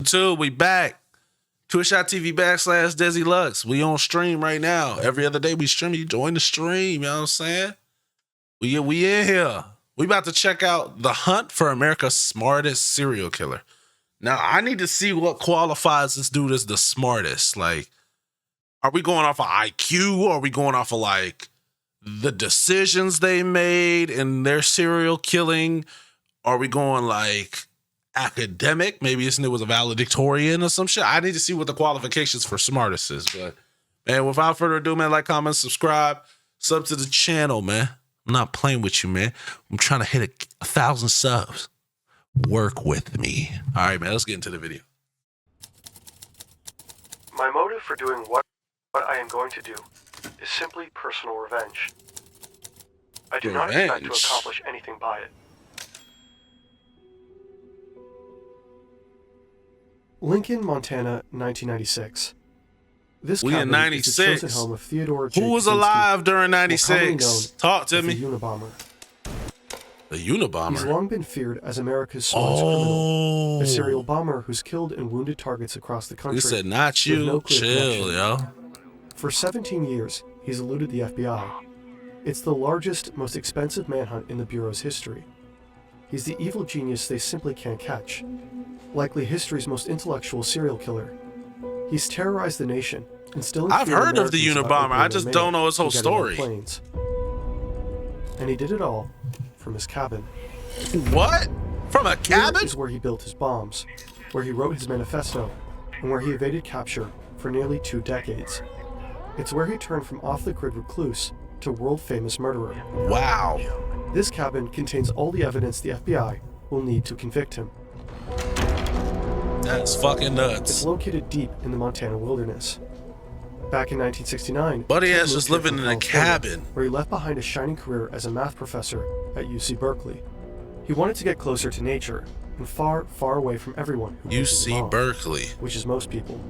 YouTube, we back. Twitch.tv/DesiLux. We on stream right now. Every other day we stream. You join the stream. You know what I'm saying? We in here. We about to check out the hunt for America's smartest serial killer. Now, I need to see what qualifies this dude as the smartest. Like, are we going off of IQ? Or are we going off of, like, the decisions they made in their serial killing? Are we going, like, academic? Maybe this nigga was a valedictorian or some shit. I need to see what the qualifications for smartest is. But, man, without further ado, man, like, comment, subscribe, sub to the channel, man. I'm not playing with you, man. I'm trying to hit 1,000 subs. Work with me. All right, man, let's get into the video. My motive for doing what I am going to do is simply personal revenge. I do not expect to accomplish anything by it. Lincoln, Montana, 1996. This we in 96. Is the home of Theodore Who was alive during 96? Talk to me. The Unabomber. The Unabomber? He's long been feared as America's smartest criminal. A serial bomber who's killed and wounded targets across the country. He said, not you. No chill, yo. For 17 years, he's eluded the FBI. It's the largest, most expensive manhunt in the Bureau's history. He's the evil genius they simply can't catch. Likely history's most intellectual serial killer. He's terrorized the nation, instilling I've heard of the Unabomber. I just don't know his whole story. Planes. And he did it all from his cabin. What? From a cabin? Here is where he built his bombs, where he wrote his manifesto, and where he evaded capture for nearly 2 decades. It's where he turned from off-the-grid recluse to world-famous murderer. Wow. This cabin contains all the evidence the FBI will need to convict him. That's fucking nuts. It's located deep in the Montana wilderness. Back in 1969, Buddy ass just living in a cabin, where he left behind a shining career as a math professor at UC Berkeley. He wanted to get closer to nature and far, far away from everyone who UC Berkeley, which is most people.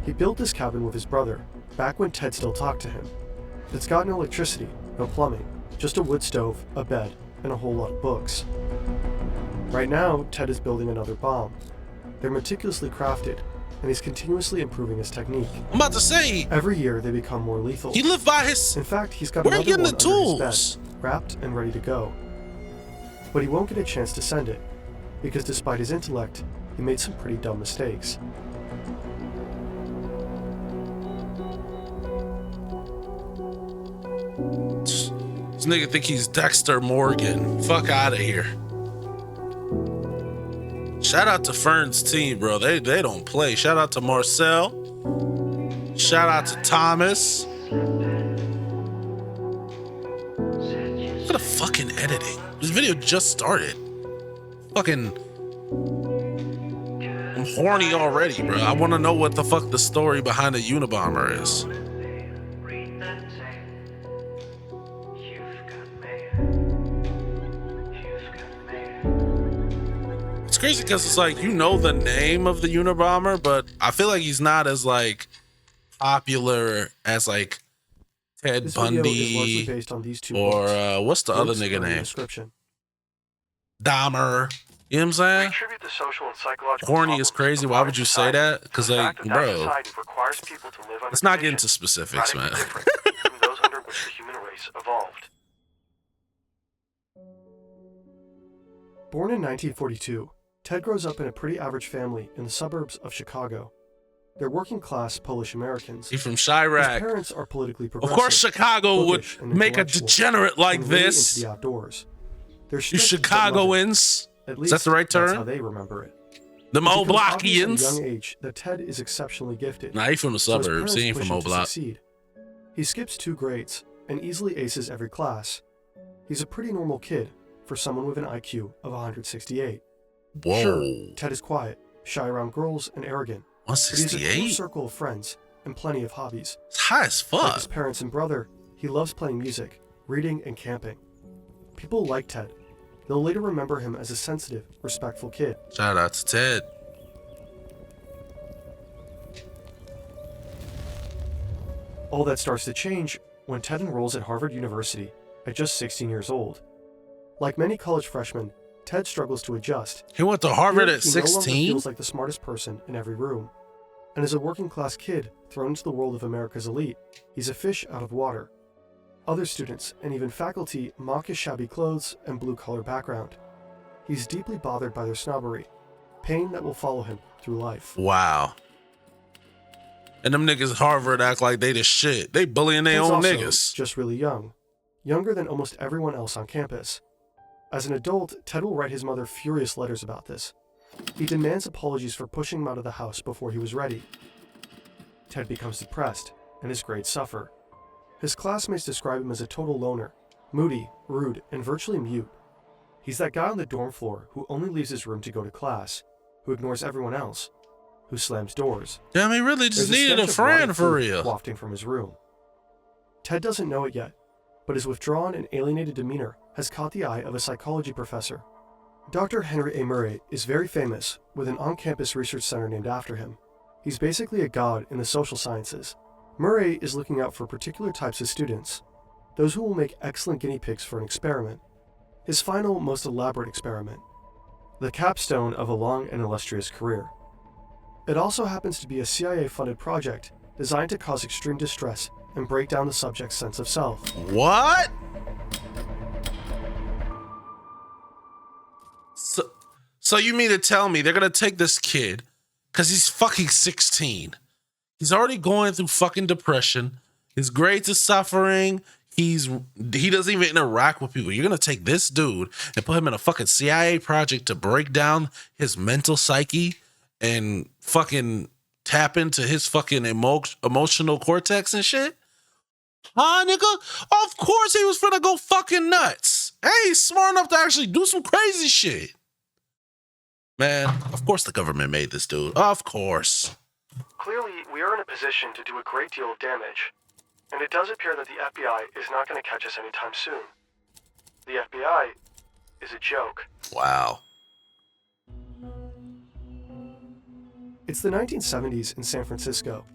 He built this cabin with his brother back when Ted still talked to him. It's got no electricity, no plumbing, just a wood stove, a bed, and a whole lot of books. Right now, Ted is building another bomb. They're meticulously crafted, and he's continuously improving his technique. I'm about to say, every year they become more lethal. He lived by his... In fact, he's got Where another one the under tools? his bed, wrapped and ready to go. But he won't get a chance to send it, because despite his intellect, he made some pretty dumb mistakes. This nigga think he's Dexter Morgan. Fuck out of here. Shout out to Fern's team, bro. They don't play. Shout out to Marcel. Shout out to Thomas. Look at the fucking editing. This video just started. Fucking... I'm horny already, bro. I want to know what the fuck the story behind the Unabomber is. It's crazy because it's like, you know the name of the Unabomber, but I feel like he's not as like popular as like Ted Bundy based on these two or what's the other nigga name? Dahmer. You know what I'm saying? Horny is crazy. Why would you say that? Because like, bro, let's not get into specifics, man. Born in 1942, Ted grows up in a pretty average family in the suburbs of Chicago. They're working-class Polish Americans. He's from Chirac. His parents are politically progressive. Of course, Chicago would make a degenerate like this. Into the outdoors. They're you Chicagoans. At Is least that the right term? That's how they remember it. The Oblockians. At a young age, that Ted is exceptionally gifted. Nah, he's from the suburbs. He ain't from Oblock. He skips 2 grades and easily aces every class. He's a pretty normal kid for someone with an IQ of 168. Whoa. Sure, Ted is quiet, shy around girls, and arrogant. 168? He has a cool circle of friends and plenty of hobbies. It's high as fuck. Like his parents and brother, he loves playing music, reading, and camping. People like Ted. They'll later remember him as a sensitive, respectful kid. Shout out to Ted. All that starts to change when Ted enrolls at Harvard University at just 16 years old. Like many college freshmen, Ted struggles to adjust. He went to Harvard at He no longer 16? feels like the smartest person in every room. And as a working-class kid thrown into the world of America's elite, he's a fish out of water. Other students and even faculty mock his shabby clothes and blue-collar background. He's deeply bothered by their snobbery, pain that will follow him through life. Wow. And them niggas at Harvard act like they the shit. They bullying their Ted's own also niggas. just really young, younger than almost everyone else on campus. As an adult, Ted will write his mother furious letters about this. He demands apologies for pushing him out of the house before he was ready. Ted becomes depressed, and his grades suffer. His classmates describe him as a total loner, moody, rude, and virtually mute. He's that guy on the dorm floor who only leaves his room to go to class, who ignores everyone else, who slams doors. Damn, he really just There's needed a stench of rotten friend for food real. wafting from his room. Ted doesn't know it yet, but his withdrawn and alienated demeanor has caught the eye of a psychology professor. Dr. Henry A. Murray is very famous, with an on-campus research center named after him. He's basically a god in the social sciences. Murray is looking out for particular types of students, those who will make excellent guinea pigs for an experiment. His final, most elaborate experiment, the capstone of a long and illustrious career. It also happens to be a CIA-funded project designed to cause extreme distress and break down the subject's sense of self. What? So you mean to tell me they're gonna take this kid because he's fucking 16? He's already going through fucking depression. His grades are suffering. He doesn't even interact with people. You're gonna take this dude and put him in a fucking CIA project to break down his mental psyche and fucking tap into his fucking emotional cortex and shit? Huh, nigga? Of course he was finna go fucking nuts. Hey, he's smart enough to actually do some crazy shit. Man, of course the government made this dude. Of course. Clearly, we are in a position to do a great deal of damage, and it does appear that the FBI is not going to catch us anytime soon. The FBI is a joke. Wow. It's the 1970s in San Francisco.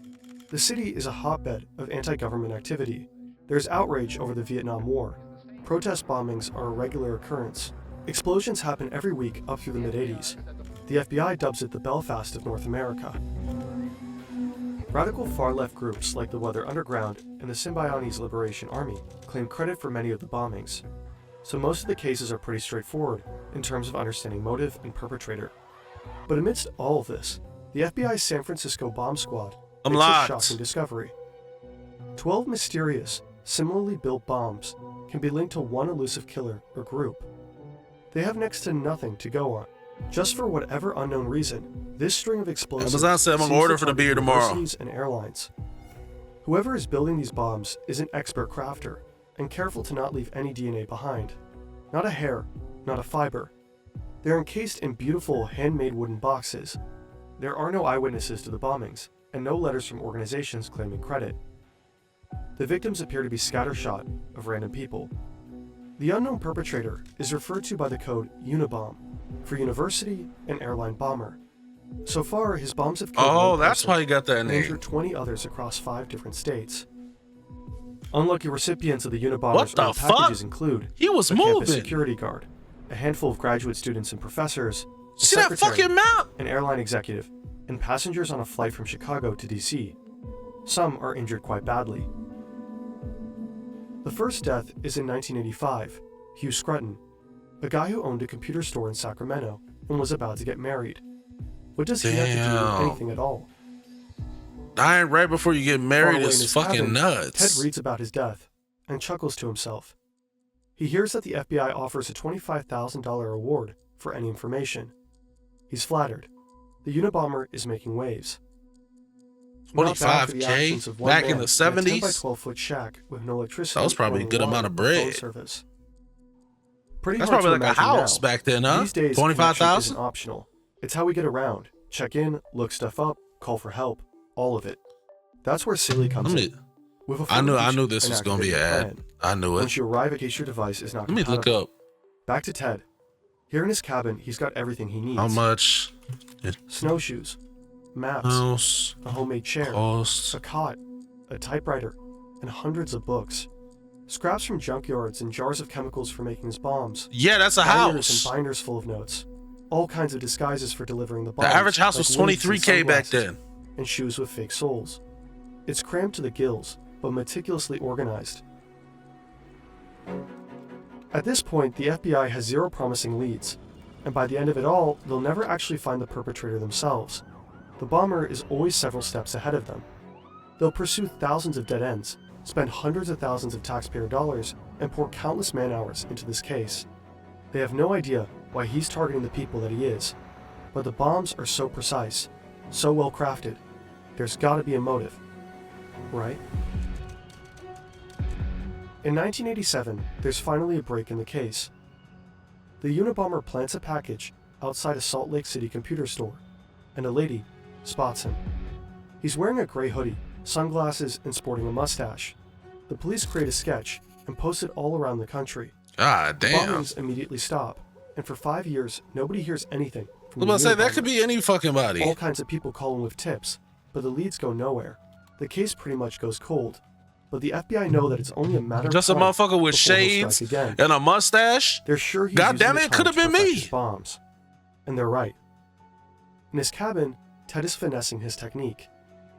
The city is a hotbed of anti-government activity. There's outrage over the Vietnam War. Protest bombings are a regular occurrence. Explosions happen every week up through the mid-80s. The FBI dubs it the Belfast of North America. Radical far-left groups like the Weather Underground and the Symbionese Liberation Army claim credit for many of the bombings. So most of the cases are pretty straightforward in terms of understanding motive and perpetrator. But amidst all of this, the FBI's San Francisco bomb squad I'm makes a locked. shocking discovery. 12 mysterious, similarly built bombs can be linked to one elusive killer or group. They have next to nothing to go on. Just for whatever unknown reason, this string of explosives Amazon said I'm gonna seems order to for the target beer tomorrow. universities and airlines. Whoever is building these bombs is an expert crafter and careful to not leave any DNA behind. Not a hair, not a fiber. They're encased in beautiful handmade wooden boxes. There are no eyewitnesses to the bombings, and no letters from organizations claiming credit. The victims appear to be scattershot of random people. The unknown perpetrator is referred to by the code Unibomb for university and airline bomber. So far, his bombs have killed Oh, one that's person why he got that and name. injured 20 others across 5 different states. Unlucky recipients of the What Unabomber's the early fuck? packages include He was a campus moving. security guard, a handful of graduate students and professors, a See that secretary, fucking map? an airline executive, and passengers on a flight from Chicago to DC. Some are injured quite badly. The first death is in 1985. Hugh Scruton, a guy who owned a computer store in Sacramento and was about to get married. What does he have to do Damn. with anything at all? Dying right before you get Far married away in is his fucking cabin, nuts. Ted reads about his death and chuckles to himself. He hears that the FBI offers a $25,000 reward for any information. He's flattered. The Unabomber is making waves. Not bad for the 25K? actions of one Back in man the a 10 by 70s? 12-foot shack with no electricity. That was probably a running good water, amount of or bread. phone service. Pretty That's hard probably to like a imagine house now. back then, huh? These days, connection 25,000? isn't optional. It's how we get around. Check in, look stuff up, call for help, all of it. That's where Silly comes in. With a I knew full this and was gonna be an activated ad. plan. I knew Once it. you arrive, in case your device is not Let me compatible. look up Back to Ted. Here in his cabin, he's got everything he needs. how much Snowshoes, maps, house a homemade chair, costs. a cot, a typewriter, and hundreds of books. Scraps from junkyards and jars of chemicals for making his bombs. Yeah, that's a Binders house. and binders full of notes. All kinds of disguises for delivering the bombs. The average house like was wigs and $23K back sunglasses then. and shoes with fake soles. It's crammed to the gills, but meticulously organized. At this point, the FBI has zero promising leads, and by the end of it all, they'll never actually find the perpetrator themselves. The bomber is always several steps ahead of them. They'll pursue thousands of dead ends, spend hundreds of thousands of taxpayer dollars, and pour countless man-hours into this case. They have no idea why he's targeting the people that he is, but the bombs are so precise, so well crafted. There's gotta be a motive, right? In 1987, there's finally a break in the case. The Unabomber plants a package outside a Salt Lake City computer store, and a lady spots him. He's wearing a gray hoodie, sunglasses, and sporting a mustache. The police create a sketch and post it all around the country. God damn. Bombings immediately stop, and for 5 years, nobody hears anything from I was the about to say, that Unabomber. could be any fucking body. All kinds of people call in with tips, but the leads go nowhere. The case pretty much goes cold, but the FBI know that it's only a matter Just a of time motherfucker with before he'll shades strike again. and a mustache? They're sure he's God using damn the it, it time could have to been perfect me. his bombs. And they're right. In his cabin, Ted is finessing his technique.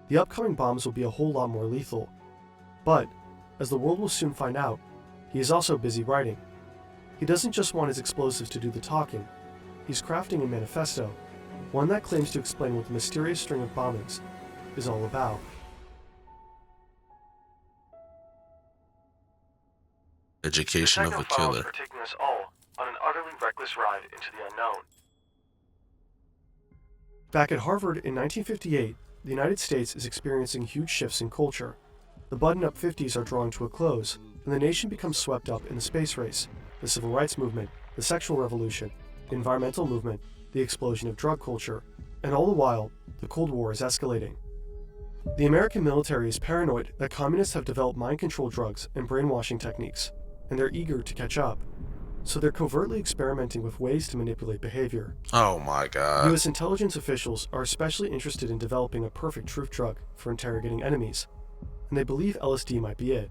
The upcoming bombs will be a whole lot more lethal. But, as the world will soon find out, he is also busy writing. He doesn't just want his explosives to do the talking. He's crafting a manifesto, one that claims to explain what the mysterious string of bombings is all about. Education of a killer. Are taking us all on an utterly reckless ride into the unknown. Back at Harvard in 1958, the United States is experiencing huge shifts in culture. The button-up 50s are drawing to a close, and the nation becomes swept up in the space race, the civil rights movement, the sexual revolution, the environmental movement, the explosion of drug culture, and all the while, the Cold War is escalating. The American military is paranoid that communists have developed mind-control drugs and brainwashing techniques, and they're eager to catch up. So they're covertly experimenting with ways to manipulate behavior. Oh my god. US intelligence officials are especially interested in developing a perfect truth drug for interrogating enemies, and they believe LSD might be it.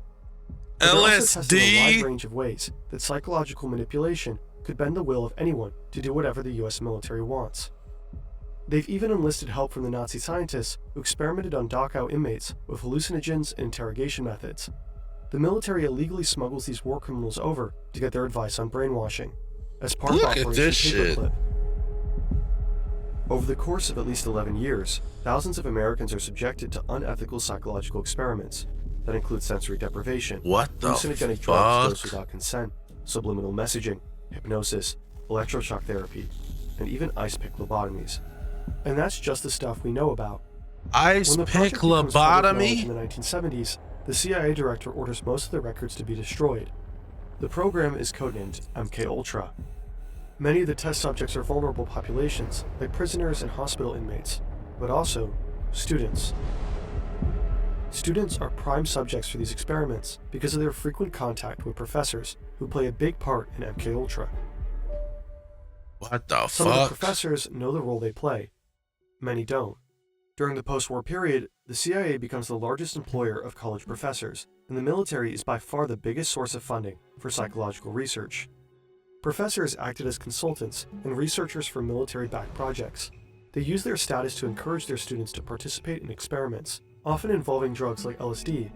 But they're also testing a wide LSD? range of ways that psychological manipulation could bend the will of anyone to do whatever the US military wants. They've even enlisted help from the Nazi scientists who experimented on Dachau inmates with hallucinogens and interrogation methods. The military illegally smuggles these war criminals over to get their advice on brainwashing, as part Look of at Operation this shit. Paperclip. Over the course of at least 11 years, thousands of Americans are subjected to unethical psychological experiments that include sensory deprivation, What the hallucinogenic drugs dosed fuck? without consent, subliminal messaging, hypnosis, electroshock therapy, and even ice pick lobotomies. And that's just the stuff we know about. Ice When the pick project becomes public knowledge in lobotomy? the 1970s, the CIA director orders most of the records to be destroyed. The program is codenamed MKUltra. Many of the test subjects are vulnerable populations, like prisoners and hospital inmates, but also students. Students are prime subjects for these experiments because of their frequent contact with professors who play a big part in MKUltra. What the Some of the fuck? professors know the role they play. Many don't. During the post-war period, the CIA becomes the largest employer of college professors, and the military is by far the biggest source of funding for psychological research. Professors acted as consultants and researchers for military-backed projects. They used their status to encourage their students to participate in experiments, often involving drugs like LSD.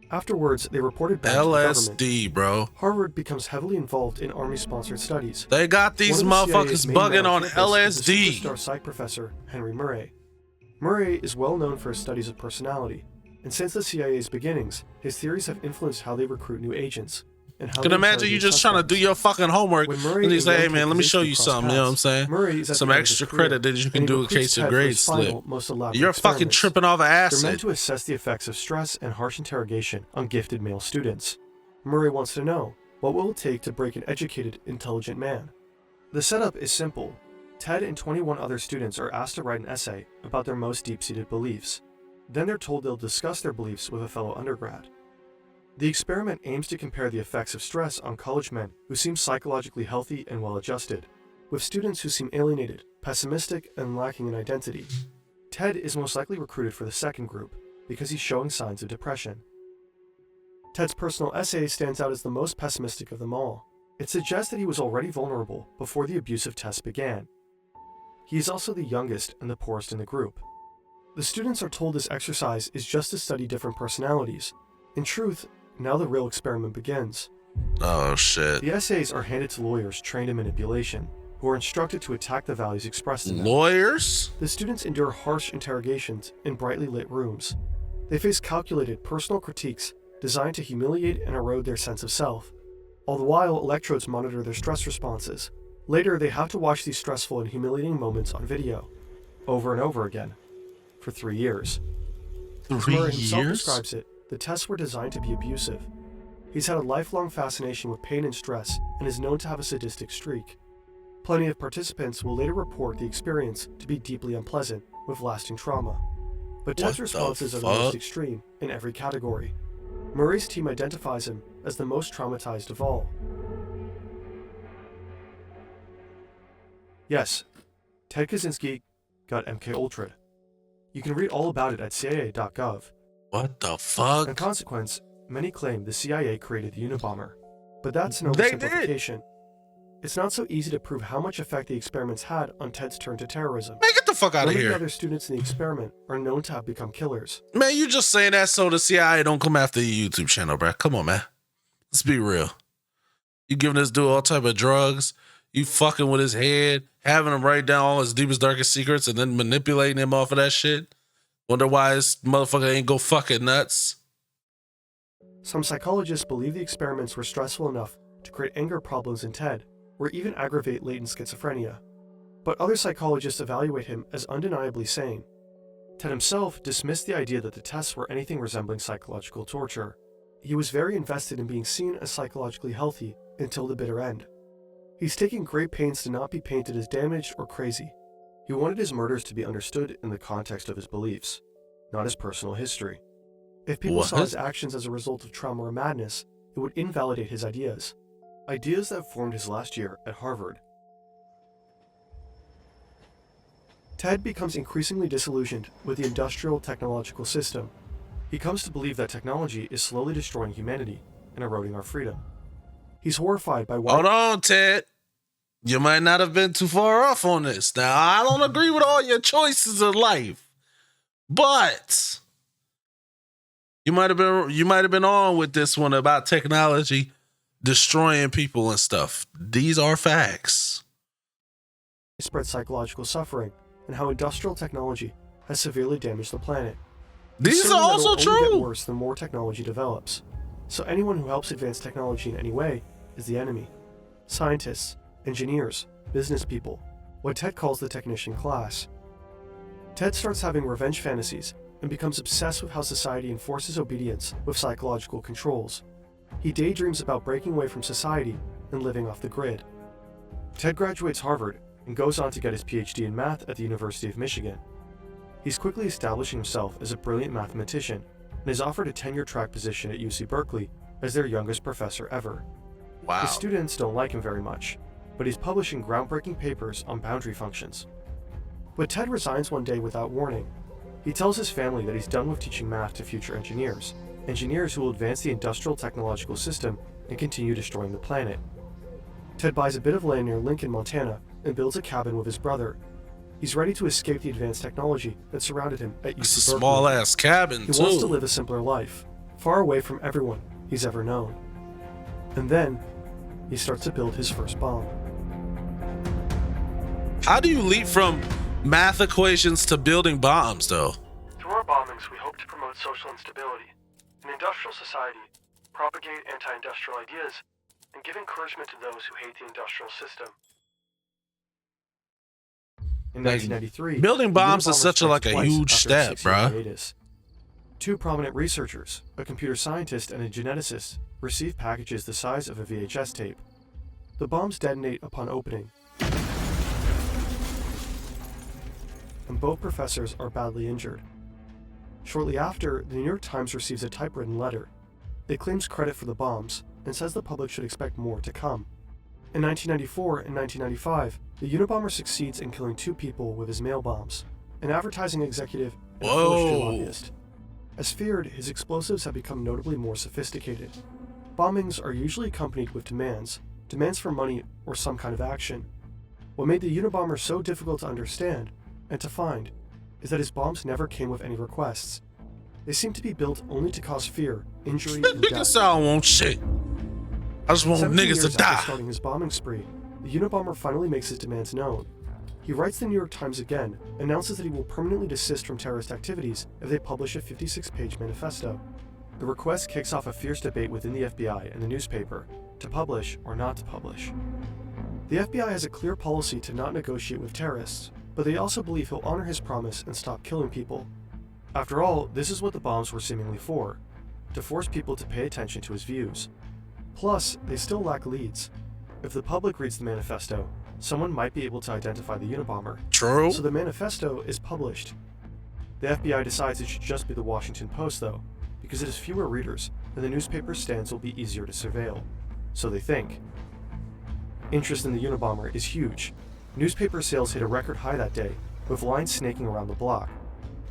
Afterwards, they reported back to the government. LSD, bro. Harvard becomes heavily involved in Army-sponsored studies. They got these One of the motherfuckers CIA's main bugging on managers is the LSD. superstar psych professor Henry Murray. Murray is well known for his studies of personality, and since the CIA's beginnings, his theories have influenced how they recruit new agents and how Can they imagine you interrogate just trying to do suspects. your fucking homework When Murray and you and say, hey Young man, let me Kaczynski show you cross something, you know what I'm paths, saying? Murray is at Some the end of his extra career, credit that you and can he do in recruits case your Ted for his grades slip. final, most elaborate You're fucking experiments. tripping off They're meant acid. to assess the effects of stress and harsh interrogation on gifted male students. Murray wants to know, what will it take to break an educated, intelligent man? The setup is simple. Ted and 21 other students are asked to write an essay about their most deep-seated beliefs. Then they're told they'll discuss their beliefs with a fellow undergrad. The experiment aims to compare the effects of stress on college men who seem psychologically healthy and well-adjusted, with students who seem alienated, pessimistic, and lacking in identity. Ted is most likely recruited for the second group because he's showing signs of depression. Ted's personal essay stands out as the most pessimistic of them all. It suggests that he was already vulnerable before the abusive test began. He is also the youngest and the poorest in the group. The students are told this exercise is just to study different personalities. In truth, now the real experiment begins. Oh shit. The essays are handed to lawyers trained in manipulation, who are instructed to attack the values expressed in them. Lawyers? The students endure harsh interrogations in brightly lit rooms. They face calculated personal critiques designed to humiliate and erode their sense of self. All the while, electrodes monitor their stress responses. Later, they have to watch these stressful and humiliating moments on video, over and over again, for 3 years. As Murray himself describes it, the tests were designed to be abusive. He's had a lifelong fascination with pain and stress and is known to have a sadistic streak. Plenty of participants will later report the experience to be deeply unpleasant, with lasting trauma. But Ted's responses are the most extreme in every category. Murray's team identifies him as the most traumatized of all. Yes, Ted Kaczynski got MKUltra. You can read all about it at CIA.gov. What the fuck? In consequence, many claim the CIA created the Unabomber. But that's an They oversimplification. It's not so easy to prove how much effect the experiments had on Ted's turn to terrorism. Man, get the fuck out of Many here. other students in the experiment are known to have become killers. Man, you just saying that so the CIA don't come after your YouTube channel, bro. Come on, man. Let's be real. You giving this dude all type of drugs. You fucking with his head, having him write down all his deepest, darkest secrets, and then manipulating him off of that shit. Wonder why this motherfucker ain't go fucking nuts. Some psychologists believe the experiments were stressful enough to create anger problems in Ted, or even aggravate latent schizophrenia. But other psychologists evaluate him as undeniably sane. Ted himself dismissed the idea that the tests were anything resembling psychological torture. He was very invested in being seen as psychologically healthy until the bitter end. He's taking great pains to not be painted as damaged or crazy. He wanted his murders to be understood in the context of his beliefs, not his personal history. If people saw his actions as a result of trauma or madness, it would invalidate his ideas. Ideas that formed his last year at Harvard. Ted becomes increasingly disillusioned with the industrial technological system. He comes to believe that technology is slowly destroying humanity and eroding our freedom. He's horrified by why— Hold on, Ted. You might not have been too far off on this. Now, I don't agree with all your choices in life, but you might have been on with this one about technology destroying people and stuff. These are facts. spread psychological suffering and how industrial technology has severely damaged the planet. These are also It'll only get true. worse the more technology develops. So anyone who helps advance technology in any way is the enemy. Scientists, engineers, business people, what Ted calls the technician class. Ted starts having revenge fantasies and becomes obsessed with how society enforces obedience with psychological controls. He daydreams about breaking away from society and living off the grid. Ted graduates Harvard and goes on to get his PhD in math at the University of Michigan. He's quickly establishing himself as a brilliant mathematician and is offered a tenure-track position at UC Berkeley as their youngest professor ever. Wow. His students don't like him very much, but he's publishing groundbreaking papers on boundary functions. But Ted resigns one day without warning. He tells his family that he's done with teaching math to future engineers who will advance the industrial technological system and continue destroying the planet. Ted buys a bit of land near Lincoln, Montana, and builds a cabin with his brother. He's ready to escape the advanced technology that surrounded him at UC Berkeley. It's a small ass cabin, He too. wants to live a simpler life, far away from everyone he's ever known. And then, he starts to build his first bomb. How do you leap from math equations to building bombs, though? Through our bombings, we hope to promote social instability, an industrial society, propagate anti-industrial ideas, and give encouragement to those who hate the industrial system. In 1993, building bombs the is such a Unabomber strikes twice huge after a step, 6-year bruh. hiatus. Two prominent researchers, a computer scientist and a geneticist, receive packages the size of a VHS tape. The bombs detonate upon opening, and both professors are badly injured. Shortly after, the New York Times receives a typewritten letter. It claims credit for the bombs and says the public should expect more to come. In 1994 and 1995, the Unabomber succeeds in killing 2 people with his mail bombs, an advertising executive and a foolish Whoa. lobbyist. As feared, his explosives have become notably more sophisticated. Bombings are usually accompanied with demands for money or some kind of action. What made the Unabomber so difficult to understand and to find is that his bombs never came with any requests. They seem to be built only to cause fear, injury, and Niggas death. say I don't want shit. I just want 17 niggas years to after die. starting his bombing spree, the Unabomber finally makes his demands known. He writes the New York Times again, announces that he will permanently desist from terrorist activities if they publish a 56-page manifesto. The request kicks off a fierce debate within the FBI and the newspaper, to publish or not to publish. The FBI has a clear policy to not negotiate with terrorists, but they also believe he'll honor his promise and stop killing people. After all, this is what the bombs were seemingly for, to force people to pay attention to his views. Plus, they still lack leads. If the public reads the manifesto, someone might be able to identify the Unabomber. True. So the manifesto is published. The FBI decides it should just be the Washington Post, though, because it has fewer readers, and the newspaper's stands will be easier to surveil. So they think. Interest in the Unabomber is huge. Newspaper sales hit a record high that day, with lines snaking around the block.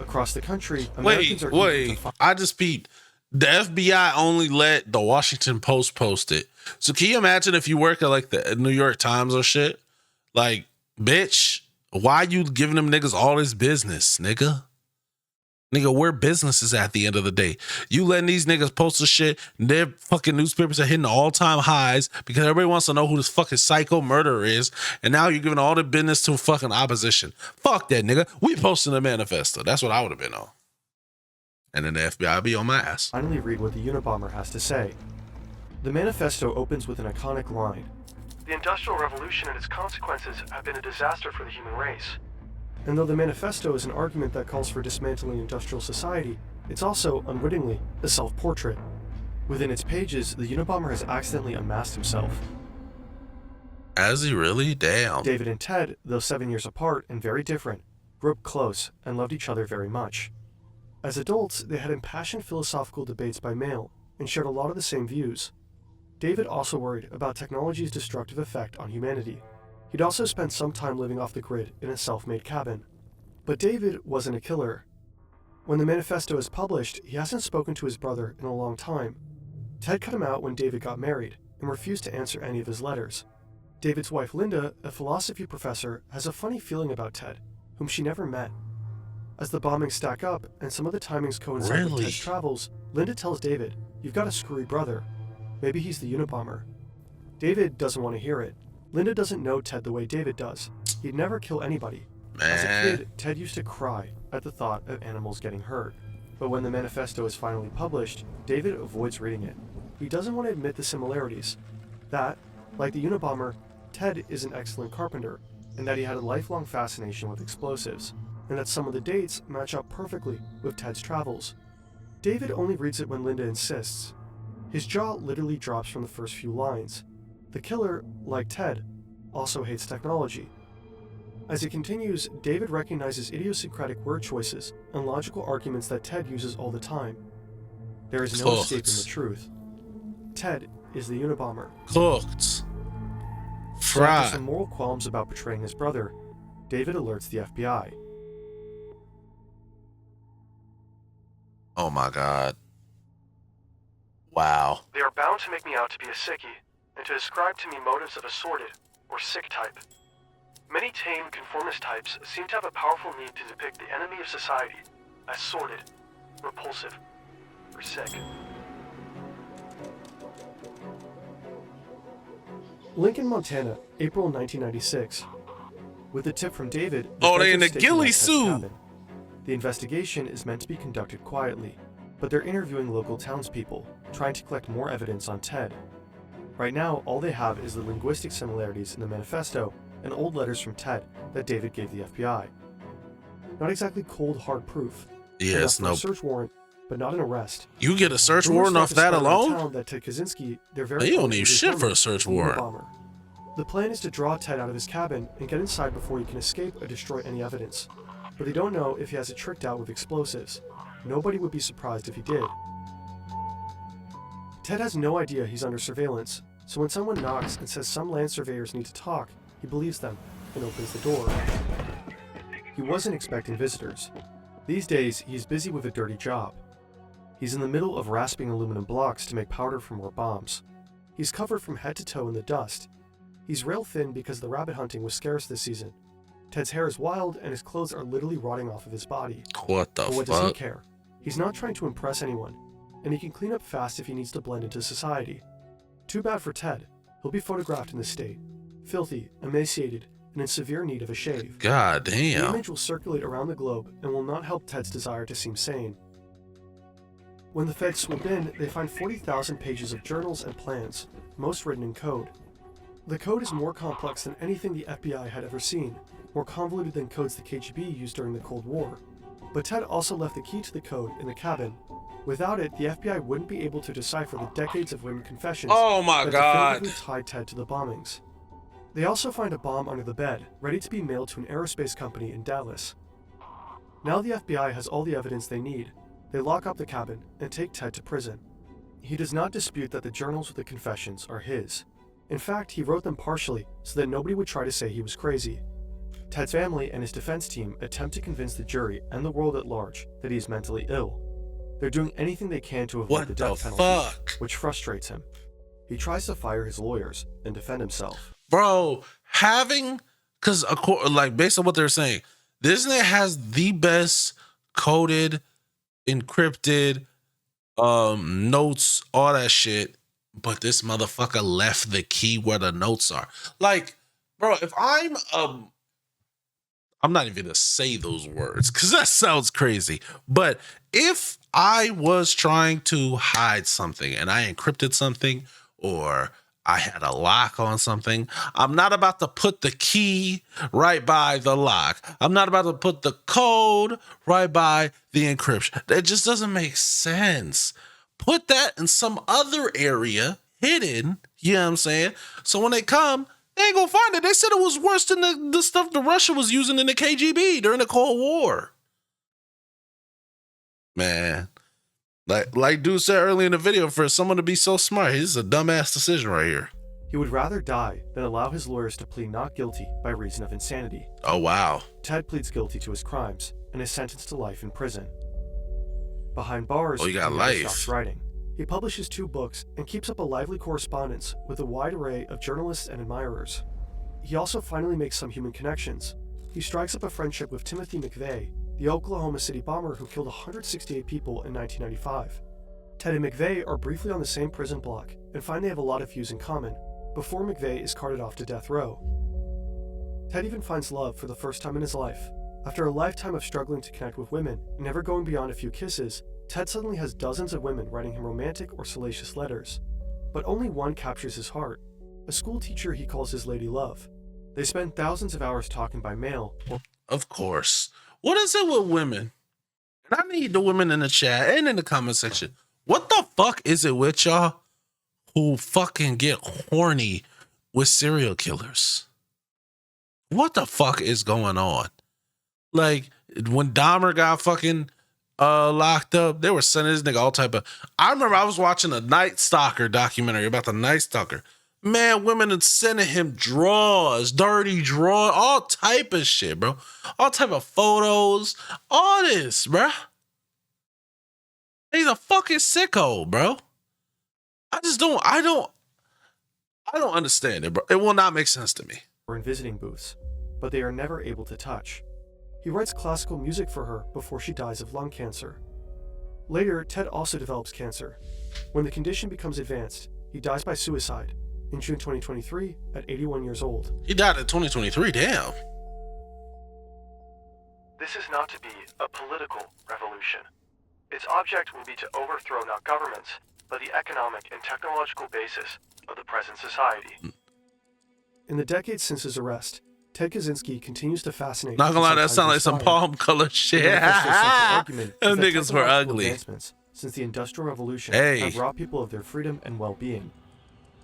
Across the country, Americans are eager to find. I just peeped. The FBI only let the Washington Post post it. So can you imagine if you work at like the New York Times or shit? Like, bitch, why you giving them niggas all this business, nigga? Nigga, where business is at the end of the day. You letting these niggas post the shit, and their fucking newspapers are hitting all-time highs because everybody wants to know who this fucking psycho murderer is, and now you're giving all the business to fucking opposition. Fuck that, nigga. We posting a manifesto. That's what I would have been on. And then the FBI be on my ass. Finally read what the Unabomber has to say. The manifesto opens with an iconic line. The Industrial Revolution and its consequences have been a disaster for the human race. And though the manifesto is an argument that calls for dismantling industrial society, it's also, unwittingly, a self-portrait. Within its pages, the Unabomber has accidentally unmasked himself. Has he really? Damn. David and Ted, though 7 years apart and very different, grew up close and loved each other very much. As adults, they had impassioned philosophical debates by mail and shared a lot of the same views. David also worried about technology's destructive effect on humanity. He'd also spent some time living off the grid in a self-made cabin. But David wasn't a killer. When the manifesto is published, he hasn't spoken to his brother in a long time. Ted cut him out when David got married and refused to answer any of his letters. David's wife Linda, a philosophy professor, has a funny feeling about Ted, whom she never met. As the bombings stack up and some of the timings coincide with Ted's travels, Linda tells David, "You've got a screwy brother. Maybe he's the Unabomber." David doesn't want to hear it. Linda doesn't know Ted the way David does. He'd never kill anybody. As a kid, Ted used to cry at the thought of animals getting hurt. But when the manifesto is finally published, David avoids reading it. He doesn't want to admit the similarities. That, like the Unabomber, Ted is an excellent carpenter, and that he had a lifelong fascination with explosives, and that some of the dates match up perfectly with Ted's travels. David only reads it when Linda insists. His jaw literally drops from the first few lines. The killer, like Ted, also hates technology. As it continues, David recognizes idiosyncratic word choices and logical arguments that Ted uses all the time. There is no escaping the truth. Ted is the Unabomber. Cooked. So Fried. after some moral qualms about betraying his brother, David alerts the FBI. Oh my God. Wow. They are bound to make me out to be a sickie, and to ascribe to me motives of a sordid, or sick type. Many tame, conformist types seem to have a powerful need to depict the enemy of society as sordid, repulsive, or sick. Lincoln, Montana, April 1996. With a tip from David, Oh, they in feds the are staking out ghillie Ted's suit. cabin. The investigation is meant to be conducted quietly, but they're interviewing local townspeople, trying to collect more evidence on Ted. Right now, all they have is the linguistic similarities in the manifesto and old letters from Ted that David gave the FBI. Not exactly cold, hard proof. Yeah, Enough it's for no. a search warrant, but not an arrest. You get a search Rumors warrant off start that to spread around alone? town that Ted Kaczynski, their very You don't own need English shit for a woman, search is the warrant. Unabomber. The plan is to draw Ted out of his cabin and get inside before he can escape or destroy any evidence. But they don't know if he has it tricked out with explosives. Nobody would be surprised if he did. Ted has no idea he's under surveillance, so when someone knocks and says some land surveyors need to talk, he believes them and opens the door. He wasn't expecting visitors. These days, he's busy with a dirty job. He's in the middle of rasping aluminum blocks to make powder for more bombs. He's covered from head to toe in the dust. He's rail thin because the rabbit hunting was scarce this season. Ted's hair is wild and his clothes are literally rotting off of his body. What the But what does he fuck? care? He's not trying to impress anyone, and he can clean up fast if he needs to blend into society. Too bad for Ted. He'll be photographed in this state, filthy, emaciated, and in severe need of a shave. God The damn. image will circulate around the globe and will not help Ted's desire to seem sane. When the feds swoop in, they find 40,000 pages of journals and plans, most written in code. The code is more complex than anything the FBI had ever seen, more convoluted than codes the KGB used during the Cold War. But Ted also left the key to the code in the cabin. Without it, the FBI wouldn't be able to decipher the decades of written confessions Oh my that god. definitively tied Ted to the bombings. They also find a bomb under the bed, ready to be mailed to an aerospace company in Dallas. Now the FBI has all the evidence they need. They lock up the cabin and take Ted to prison. He does not dispute that the journals with the confessions are his. In fact, he wrote them partially so that nobody would try to say he was crazy. Ted's family and his defense team attempt to convince the jury and the world at large that he is mentally ill. They're doing anything they can to avoid What the the death penalty, fuck? which frustrates him. He tries to fire his lawyers and defend himself. Bro, having, because like based on what they're saying, this nigga has the best coded, encrypted notes, all that shit, but this motherfucker left the key where the notes are. Like, bro, if I'm not even gonna say those words because that sounds crazy, but if I was trying to hide something and I encrypted something or I had a lock on something, I'm not about to put the key right by the lock. I'm not about to put the code right by the encryption. That just doesn't make sense. Put that in some other area hidden, you know what I'm saying? So when they come, they ain't gonna find it. They said it was worse than the stuff that Russia was using in the KGB during the Cold War. Man, like dude said earlier in the video, for someone to be so smart, this is a dumbass decision right here. He would rather die than allow his lawyers to plead not guilty by reason of insanity. Oh, wow. Ted pleads guilty to his crimes and is sentenced to life in prison. Behind bars, Oh, you got he never life. stops writing. He publishes 2 books and keeps up a lively correspondence with a wide array of journalists and admirers. He also finally makes some human connections. He strikes up a friendship with Timothy McVeigh, the Oklahoma City bomber who killed 168 people in 1995. Ted and McVeigh are briefly on the same prison block and find they have a lot of views in common, before McVeigh is carted off to death row. Ted even finds love for the first time in his life. After a lifetime of struggling to connect with women, never going beyond a few kisses, Ted suddenly has dozens of women writing him romantic or salacious letters. But only one captures his heart, a school teacher he calls his lady love. They spend thousands of hours talking by mail. Of course. What is it with women? And I need the women in the chat and in the comment section. What the fuck is it with y'all who fucking get horny with serial killers? What the fuck is going on? Like, when Dahmer got fucking locked up, they were sending this nigga all type of... I remember I was watching a Night Stalker documentary about the Night Stalker. Man, women are sending him drawers, dirty drawers, all type of shit, bro. All type of photos, all this, bro. He's a fucking sicko, bro. I don't understand it, bro. It will not make sense to me. Or in visiting booths, but they are never able to touch. He writes classical music for her before she dies of lung cancer. Later, Ted also develops cancer. When the condition becomes advanced, he dies by suicide in June 2023 at 81 years old. He died in 2023, damn. This is not to be a political revolution. Its object will be to overthrow not governments, but the economic and technological basis of the present society. In the decades since his arrest, Ted Kaczynski continues to fascinate. Not gonna lie, that sounds like some inspire. palm color shit. The manifesto central argument is Them that niggas were technological ugly. advancements since the Industrial Revolution Hey. have robbed people of their freedom and well-being.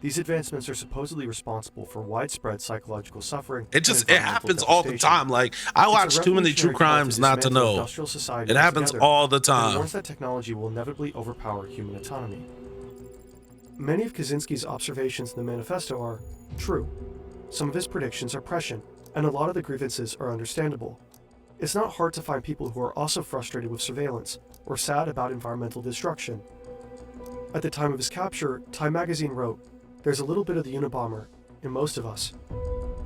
These advancements are supposedly responsible for widespread psychological suffering. It and just, it environmental happens all the devastation. time. Like, I It's a watch too many true revolutionary call crimes not to dismantle know. industrial society It happens altogether, all the and time. warns that technology will inevitably overpower human autonomy. Many of Kaczynski's observations in the manifesto are true. Some of his predictions are prescient, and a lot of the grievances are understandable. it's not hard to find people who are also frustrated with surveillance or sad about environmental destruction. At the time of his capture, Time magazine wrote, "There's a little bit of the Unabomber in most of us."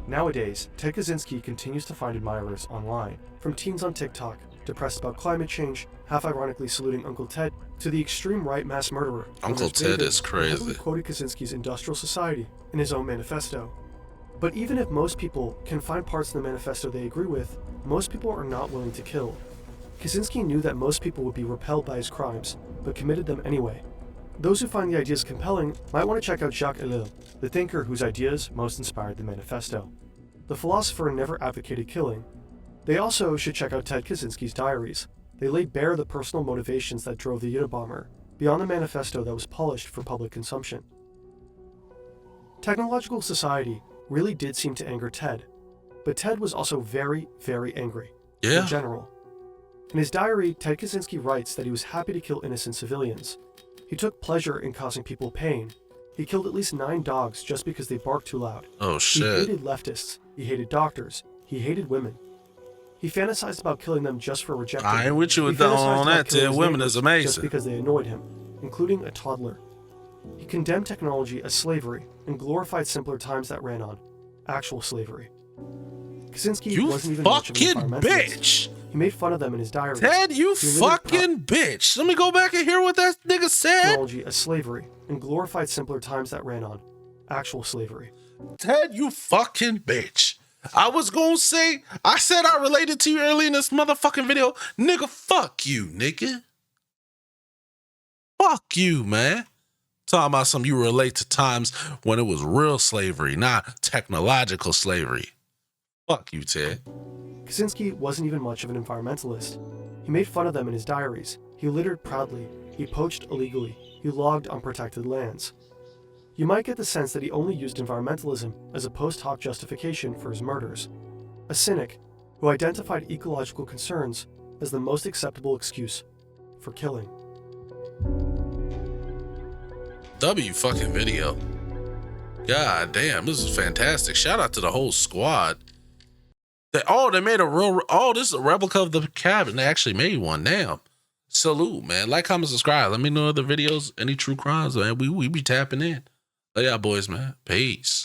Nowadays, Ted Kaczynski continues to find admirers online, from teens on TikTok, depressed about climate change, half-ironically saluting Uncle Ted, to the extreme right mass murderer. Uncle Ted is crazy. Heavily quoted Kaczynski's Industrial Society in his own manifesto. But even if most people can find parts in the manifesto they agree with, most people are not willing to kill. Kaczynski knew that most people would be repelled by his crimes, but committed them anyway. Those who find the ideas compelling might want to check out Jacques Ellul, the thinker whose ideas most inspired the manifesto. The philosopher never advocated killing. They also should check out Ted Kaczynski's diaries. They laid bare the personal motivations that drove the Unabomber, beyond the manifesto that was polished for public consumption. Technological society really did seem to anger Ted, but Ted was also very, very angry. Yeah. In general. In his diary, Ted Kaczynski writes that he was happy to kill innocent civilians. He took pleasure in causing people pain. He killed at least 9 dogs just because they barked too loud. Oh, He shit. hated leftists. He hated doctors. He hated women. He fantasized about killing them just for rejecting I ain't him. with you He with that fantasized on about that, killing Ted. his Women neighbors is amazing. just because they annoyed him, including a toddler. He condemned technology as slavery and glorified simpler times that ran on actual slavery. Kaczynski You wasn't even much of an fucking environmentalist. bitch. He made fun of them in his diaries. Ted, you He literally fucking bitch. Let me go back and hear what that nigga said. technology as slavery and glorified simpler times that ran on actual slavery. Ted, you fucking bitch. I was gonna say, I said I related to you early in this motherfucking video. Nigga, fuck you, nigga. Fuck you, man. Talking about some you relate to times when it was real slavery, not technological slavery. Fuck you, Ted. Kaczynski wasn't even much of an environmentalist. He made fun of them in his diaries. He littered proudly. He poached illegally. He logged unprotected lands. You might get the sense that he only used environmentalism as a post hoc justification for his murders. A cynic who identified ecological concerns as the most acceptable excuse for killing. W fucking video. God damn, this is fantastic. Shout out to the whole squad. They made a real, this is a replica of the cabin. They actually made one. Damn. Salute, man. Like, comment, subscribe. Let me know other videos, any true crimes, man. We be tapping in. Love y'all boys, man. Peace.